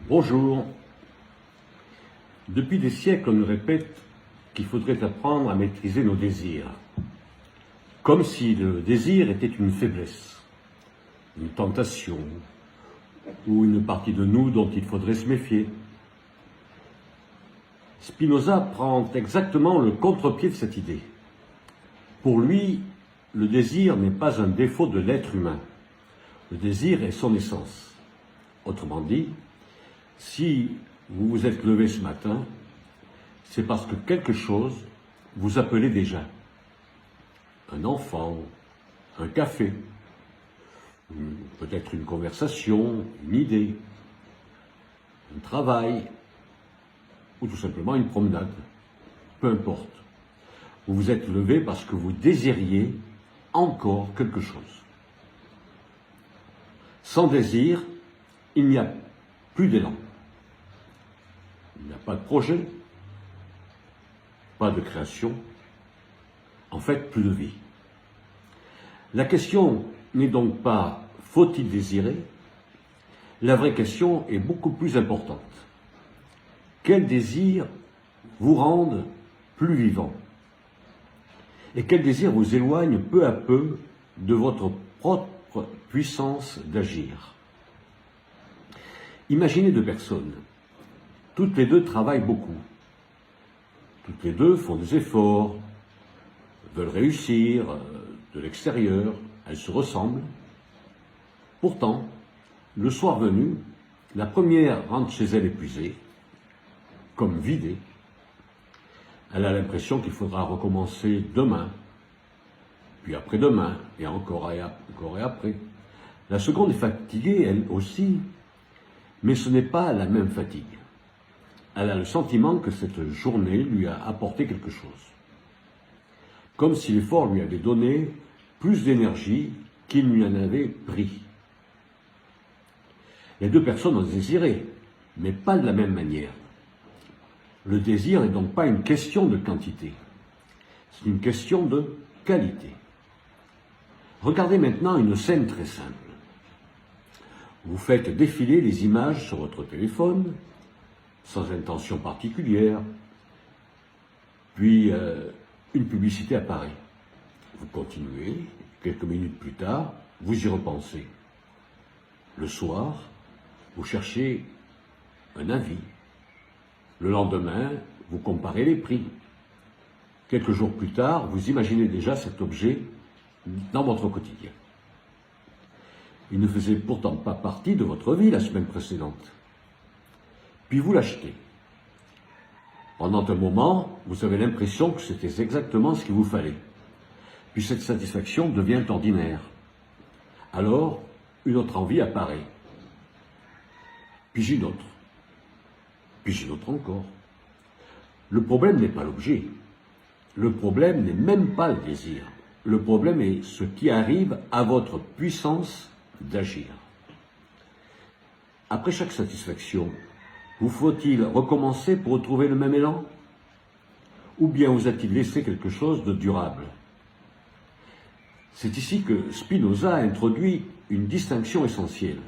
Bonjour. Depuis des siècles, on nous répète qu'il faudrait apprendre à maîtriser nos désirs, comme si le désir était une faiblesse, une tentation, ou une partie de nous dont il faudrait se méfier. Spinoza prend exactement le contre-pied de cette idée. Pour lui, le désir n'est pas un défaut de l'être humain. Le désir est son essence. Autrement dit, si vous vous êtes levé ce matin, c'est parce que quelque chose vous appelait déjà. Un enfant, un café, peut-être une conversation, une idée, un travail, ou tout simplement une promenade. Peu importe. Vous vous êtes levé parce que vous désiriez encore quelque chose. Sans désir, il n'y a plus d'élan. Il n'y a pas de projet, pas de création, en fait, plus de vie. La question n'est donc pas « faut-il désirer ?» La vraie question est beaucoup plus importante. Quels désirs vous rendent plus vivant? Et quels désirs vous éloignent peu à peu de votre propre puissance d'agir? Imaginez deux personnes. Toutes les deux travaillent beaucoup. Toutes les deux font des efforts, veulent réussir de l'extérieur, elles se ressemblent. Pourtant, le soir venu, la première rentre chez elle épuisée, comme vidée. Elle a l'impression qu'il faudra recommencer demain, puis après-demain, et encore et après. La seconde est fatiguée, elle aussi, mais ce n'est pas la même fatigue. Elle a le sentiment que cette journée lui a apporté quelque chose. Comme si l'effort lui avait donné plus d'énergie qu'il lui en avait pris. Les deux personnes ont désiré, mais pas de la même manière. Le désir n'est donc pas une question de quantité, c'est une question de qualité. Regardez maintenant une scène très simple. Vous faites défiler les images sur votre téléphone, sans intention particulière, puis une publicité apparaît. Vous continuez, quelques minutes plus tard, vous y repensez. Le soir, vous cherchez un avis. Le lendemain, vous comparez les prix. Quelques jours plus tard, vous imaginez déjà cet objet dans votre quotidien. Il ne faisait pourtant pas partie de votre vie la semaine précédente. Puis vous l'achetez. Pendant un moment, vous avez l'impression que c'était exactement ce qu'il vous fallait. Puis cette satisfaction devient ordinaire. Alors, une autre envie apparaît. Puis une autre. Puis une autre encore. Le problème n'est pas l'objet. Le problème n'est même pas le désir. Le problème est ce qui arrive à votre puissance d'agir. Après chaque satisfaction, vous faut-il recommencer pour retrouver le même élan? Ou bien vous a-t-il laissé quelque chose de durable? C'est ici que Spinoza a introduit une distinction essentielle.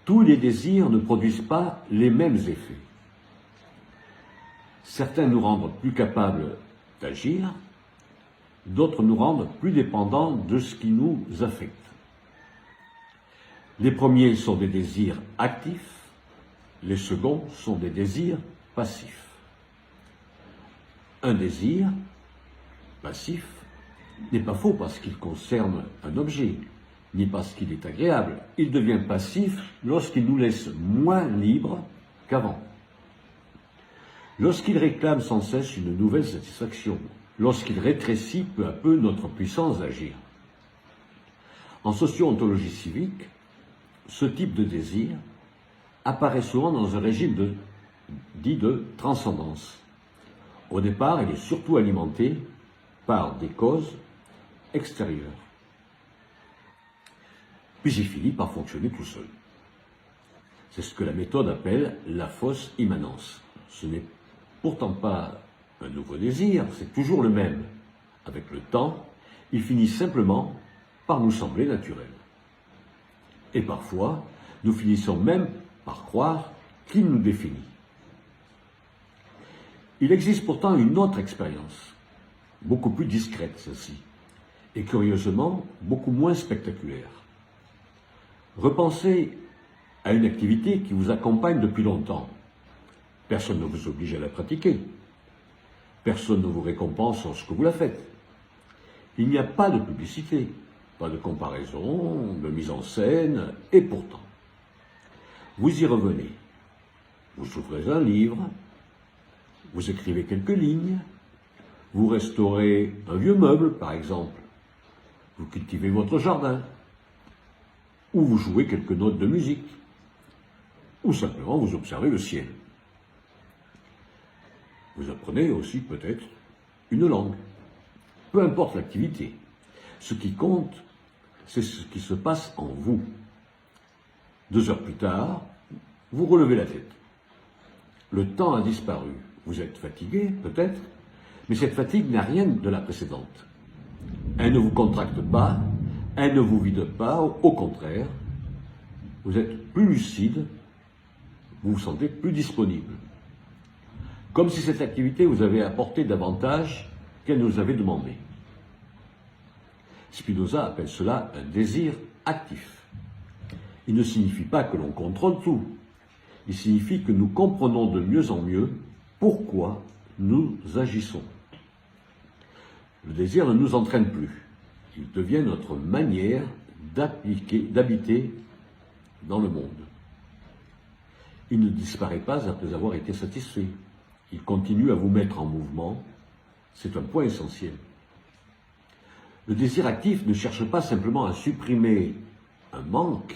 Tous les désirs ne produisent pas les mêmes effets. Certains nous rendent plus capables d'agir, d'autres nous rendent plus dépendants de ce qui nous affecte. Les premiers sont des désirs actifs, les seconds sont des désirs passifs. Un désir passif n'est pas faux parce qu'il concerne un objet, ni parce qu'il est agréable. Il devient passif lorsqu'il nous laisse moins libres qu'avant. Lorsqu'il réclame sans cesse une nouvelle satisfaction, lorsqu'il rétrécit peu à peu notre puissance d'agir. En socio-ontologie civique, ce type de désir apparaît souvent dans un régime dit de transcendance. Au départ, il est surtout alimenté par des causes extérieures. Puis il finit par fonctionner tout seul. C'est ce que la méthode appelle la fausse immanence. Ce n'est pourtant pas un nouveau désir, c'est toujours le même. Avec le temps, il finit simplement par nous sembler naturel. Et parfois, nous finissons même par croire qu'il nous définit. Il existe pourtant une autre expérience, beaucoup plus discrète celle-ci, et curieusement beaucoup moins spectaculaire. Repensez à une activité qui vous accompagne depuis longtemps. Personne ne vous oblige à la pratiquer. Personne ne vous récompense lorsque vous la faites. Il n'y a pas de publicité, pas de comparaison, de mise en scène, et pourtant, vous y revenez. Vous ouvrez un livre, vous écrivez quelques lignes, vous restaurez un vieux meuble, par exemple, vous cultivez votre jardin, ou vous jouez quelques notes de musique, ou simplement vous observez le ciel. Vous apprenez aussi peut-être une langue. Peu importe l'activité. Ce qui compte, c'est ce qui se passe en vous. 2 heures plus tard, vous relevez la tête. Le temps a disparu. Vous êtes fatigué, peut-être, mais cette fatigue n'a rien de la précédente. Elle ne vous contracte pas, elle ne vous vide pas, au contraire, vous êtes plus lucide, vous vous sentez plus disponible. Comme si cette activité vous avait apporté davantage qu'elle nous avait demandé. Spinoza appelle cela un désir actif. Il ne signifie pas que l'on contrôle tout. Il signifie que nous comprenons de mieux en mieux pourquoi nous agissons. Le désir ne nous entraîne plus. Il devient notre manière d'habiter dans le monde. Il ne disparaît pas après avoir été satisfait. Il continue à vous mettre en mouvement. C'est un point essentiel. Le désir actif ne cherche pas simplement à supprimer un manque.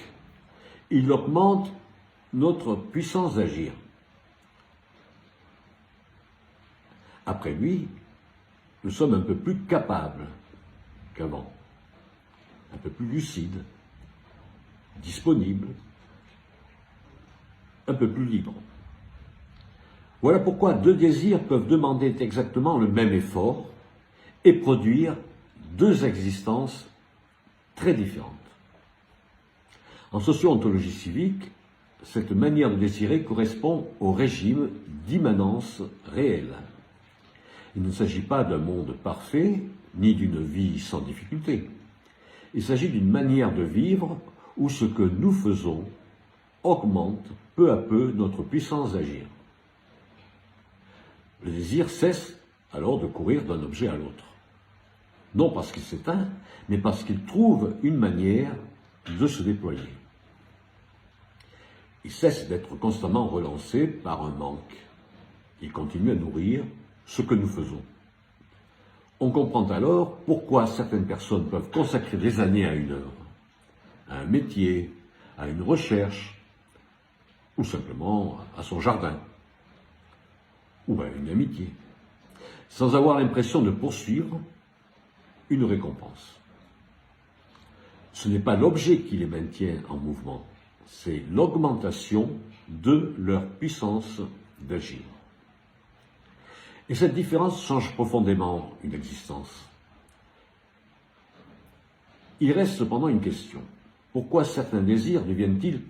Il augmente notre puissance d'agir. Après lui, nous sommes un peu plus capables qu'avant, un peu plus lucides, disponibles, un peu plus libres. Voilà pourquoi 2 désirs peuvent demander exactement le même effort et produire 2 existences très différentes. En socio-ontologie civique, cette manière de désirer correspond au régime d'immanence réelle. Il ne s'agit pas d'un monde parfait, ni d'une vie sans difficulté. Il s'agit d'une manière de vivre où ce que nous faisons augmente peu à peu notre puissance d'agir. Le désir cesse alors de courir d'un objet à l'autre. Non parce qu'il s'éteint, mais parce qu'il trouve une manière de se déployer. Il cesse d'être constamment relancé par un manque. Il continue à nourrir ce que nous faisons. On comprend alors pourquoi certaines personnes peuvent consacrer des années à une œuvre, à un métier, à une recherche, ou simplement à son jardin, ou à une amitié, sans avoir l'impression de poursuivre une récompense. Ce n'est pas l'objet qui les maintient en mouvement, c'est l'augmentation de leur puissance d'agir. Et cette différence change profondément une existence. Il reste cependant une question. Pourquoi certains désirs deviennent-ils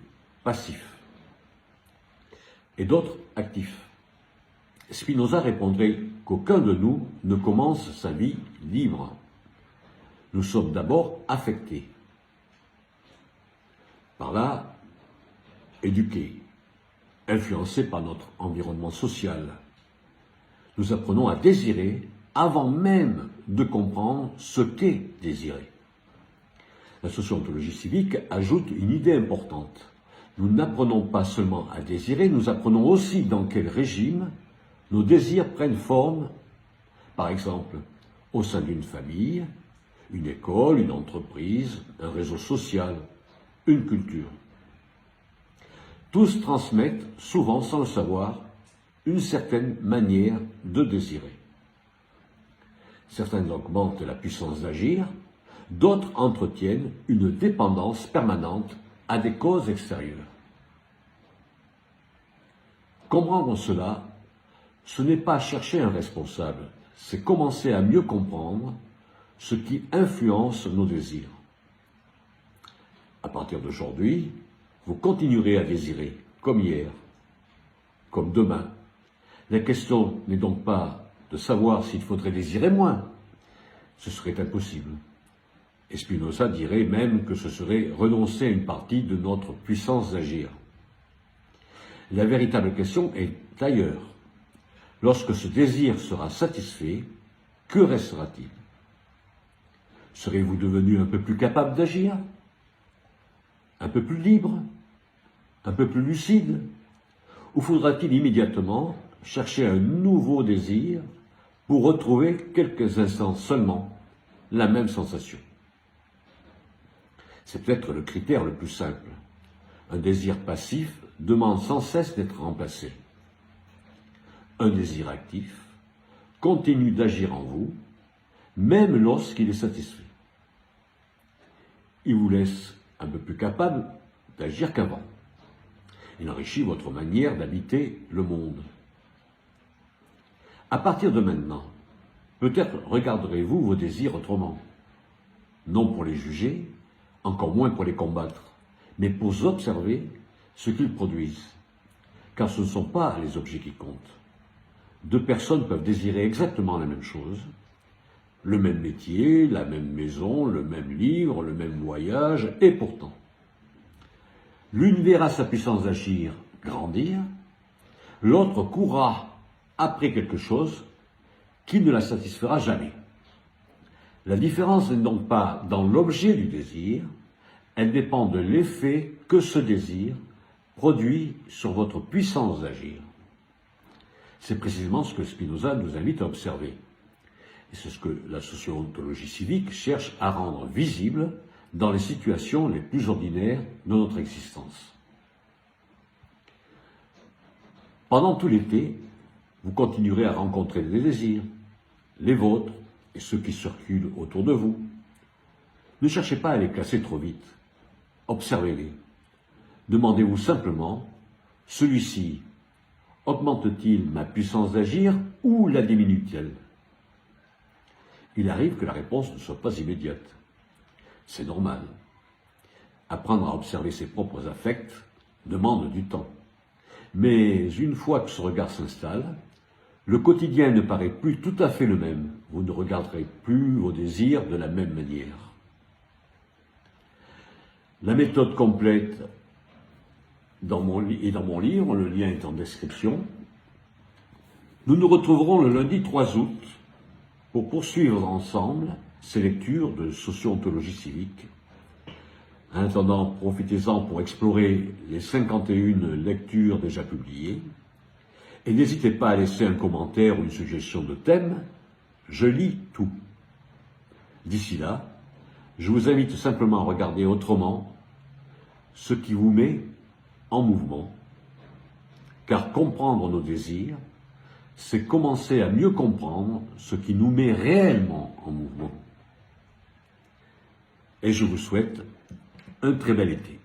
passifs et d'autres actifs? Spinoza répondrait qu'aucun de nous ne commence sa vie libre. Nous sommes d'abord affectés. Par là, éduqués, influencés par notre environnement social. Nous apprenons à désirer avant même de comprendre ce qu'est désirer. La socio-ontologie civique ajoute une idée importante. Nous n'apprenons pas seulement à désirer, nous apprenons aussi dans quel régime nos désirs prennent forme, par exemple, au sein d'une famille, une école, une entreprise, un réseau social, une culture. Tous transmettent, souvent sans le savoir, une certaine manière de désirer. Certains augmentent la puissance d'agir, d'autres entretiennent une dépendance permanente à des causes extérieures. Comprendre cela, ce n'est pas chercher un responsable, c'est commencer à mieux comprendre ce qui influence nos désirs. À partir d'aujourd'hui, vous continuerez à désirer, comme hier, comme demain. La question n'est donc pas de savoir s'il faudrait désirer moins. Ce serait impossible. Et Spinoza dirait même que ce serait renoncer à une partie de notre puissance d'agir. La véritable question est ailleurs. Lorsque ce désir sera satisfait, que restera-t-il? Serez-vous devenu un peu plus capable d'agir? Un peu plus libre? Un peu plus lucide? Ou faudra-t-il immédiatement chercher un nouveau désir pour retrouver quelques instants seulement la même sensation? C'est peut-être le critère le plus simple. Un désir passif demande sans cesse d'être remplacé. Un désir actif continue d'agir en vous, même lorsqu'il est satisfait. Il vous laisse un peu plus capable d'agir qu'avant. Il enrichit votre manière d'habiter le monde. À partir de maintenant, peut-être regarderez-vous vos désirs autrement. Non pour les juger, encore moins pour les combattre, mais pour observer ce qu'ils produisent. Car ce ne sont pas les objets qui comptent. Deux personnes peuvent désirer exactement la même chose, le même métier, la même maison, le même livre, le même voyage, et pourtant, l'une verra sa puissance d'agir grandir, l'autre courra après quelque chose qui ne la satisfera jamais. La différence n'est donc pas dans l'objet du désir, elle dépend de l'effet que ce désir produit sur votre puissance d'agir. C'est précisément ce que Spinoza nous invite à observer. Et c'est ce que la sociontologie civique cherche à rendre visible dans les situations les plus ordinaires de notre existence. Pendant tout l'été, vous continuerez à rencontrer des désirs, les vôtres et ceux qui circulent autour de vous. Ne cherchez pas à les classer trop vite. Observez-les. Demandez-vous simplement, celui-ci augmente-t-il ma puissance d'agir ou la diminue-t-elle? Il arrive que la réponse ne soit pas immédiate. C'est normal. Apprendre à observer ses propres affects demande du temps. Mais une fois que ce regard s'installe, le quotidien ne paraît plus tout à fait le même. Vous ne regarderez plus vos désirs de la même manière. La méthode complète est dans mon livre, le lien est en description. Nous nous retrouverons le lundi 3 août pour poursuivre ensemble ces lectures de socio-ontologie civique. En attendant, profitez-en pour explorer les 51 lectures déjà publiées. Et n'hésitez pas à laisser un commentaire ou une suggestion de thème. Je lis tout. D'ici là, je vous invite simplement à regarder autrement ce qui vous met en mouvement, car comprendre nos désirs, c'est commencer à mieux comprendre ce qui nous met réellement en mouvement. Et je vous souhaite un très bel été.